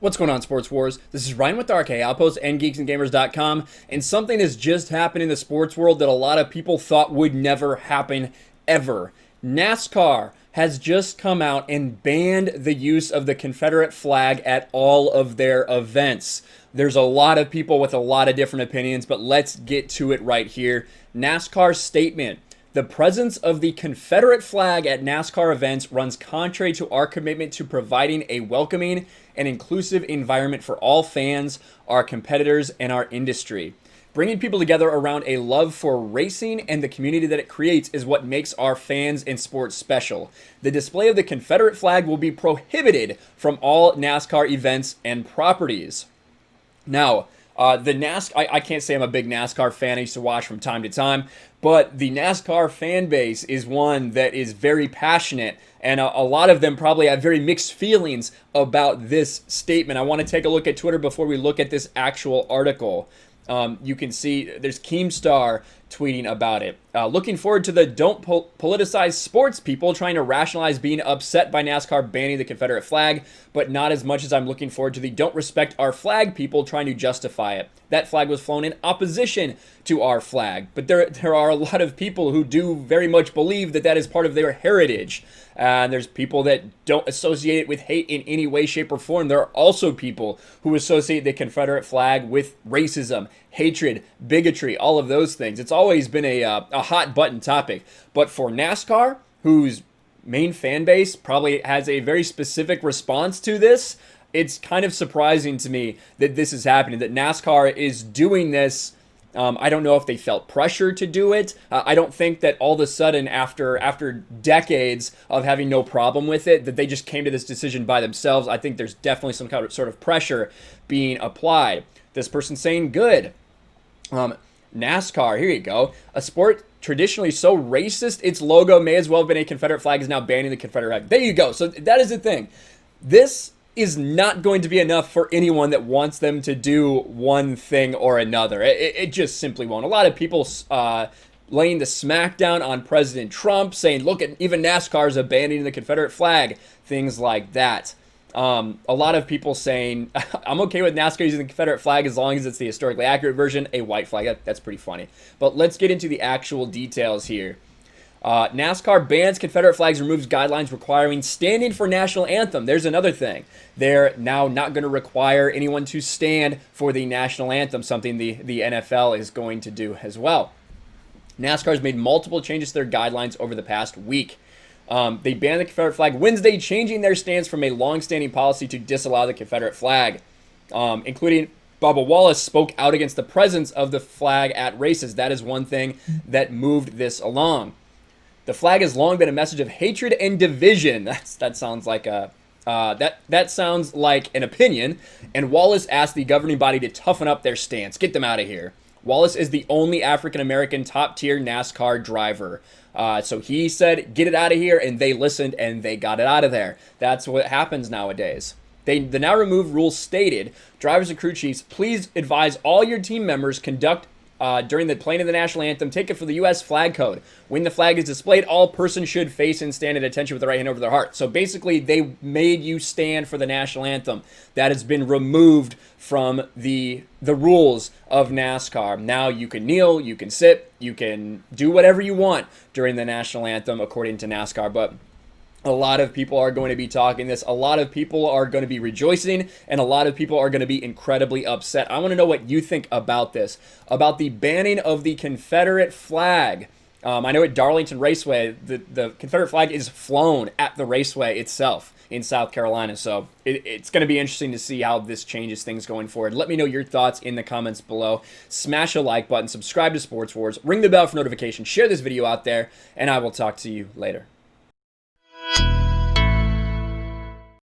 What's going on, Sports Wars? This is Ryan with RK Outpost and geeksandgamers.com, and something has just happened in the sports world that a lot of people thought would never happen ever. NASCAR has just come out and banned the use of the Confederate flag at all of their events. There's a lot of people with a lot of different opinions, but let's get to it right here. NASCAR's statement: the presence of the Confederate flag at NASCAR events runs contrary to our commitment to providing a welcoming and inclusive environment for all fans, our competitors, and our industry. Bringing people together around a love for racing and the community that it creates is what makes our fans and sports special. The display of the Confederate flag will be prohibited from all NASCAR events and properties. Now, I can't say I'm a big NASCAR fan. I used to watch from time to time, but the NASCAR fan base is one that is very passionate, and a lot of them probably have very mixed feelings about this statement. I want to take a look at Twitter before we look at this actual article. You can see there's Keemstar tweeting about it. Looking forward to the don't politicize sports people trying to rationalize being upset by NASCAR banning the Confederate flag, but not as much as I'm looking forward to the don't respect our flag people trying to justify it. That flag was flown in opposition to our flag, but there are a lot of people who do very much believe that that is part of their heritage. And there's people that don't associate it with hate in any way, shape, or form. There are also people who associate the Confederate flag with racism, hatred, bigotry, all of those things. It's always been a hot button topic. But for NASCAR, whose main fan base probably has a very specific response to this, it's kind of surprising to me that this is happening, that NASCAR is doing this. I don't know if they felt pressure to do it. I don't think that all of a sudden, after decades of having no problem with it, that they just came to this decision by themselves. I think there's definitely some kind of sort of pressure being applied. This person saying, good. NASCAR, here you go. A sport traditionally so racist, its logo may as well have been a Confederate flag, is now banning the Confederate flag. There you go. So that is the thing. This is not going to be enough for anyone that wants them to do one thing or another. It just simply won't. A lot of people laying the smackdown on President Trump, saying, look, at even NASCAR is abandoning the Confederate flag, things like that. A lot of people saying, I'm okay with NASCAR using the Confederate flag as long as it's the historically accurate version, a white flag. That's pretty funny. But let's get into the actual details here. NASCAR bans Confederate flags, removes guidelines requiring standing for National Anthem. There's another thing. They're now not going to require anyone to stand for the National Anthem, something the NFL is going to do as well. NASCAR has made multiple changes to their guidelines over the past week. They banned the Confederate flag Wednesday, changing their stance from a long-standing policy to disallow the Confederate flag, including Bubba Wallace spoke out against the presence of the flag at races. That is one thing that moved this along. The flag has long been a message of hatred and division. That sounds like that sounds like an opinion. And Wallace asked the governing body to toughen up their stance. Get them out of here. Wallace is the only African-American top-tier NASCAR driver. So he said, get it out of here, and they listened, and they got it out of there. That's what happens nowadays. The now removed rules stated, drivers and crew chiefs, please advise all your team members conduct during the playing of the National Anthem, take it for the U.S. flag code. When the flag is displayed, all persons should face and stand at attention with the right hand over their heart. So basically, they made you stand for the National Anthem. That has been removed from the rules of NASCAR. Now you can kneel, you can sit, you can do whatever you want during the National Anthem, according to NASCAR. But a lot of people are going to be talking this. A lot of people are going to be rejoicing, and a lot of people are going to be incredibly upset. I want to know what you think about this, about the banning of the Confederate flag. I know at Darlington Raceway, the Confederate flag is flown at the raceway itself in South Carolina. So it's going to be interesting to see how this changes things going forward. Let me know your thoughts in the comments below. Smash a like button, subscribe to Sports Wars, ring the bell for notifications, share this video out there, and I will talk to you later.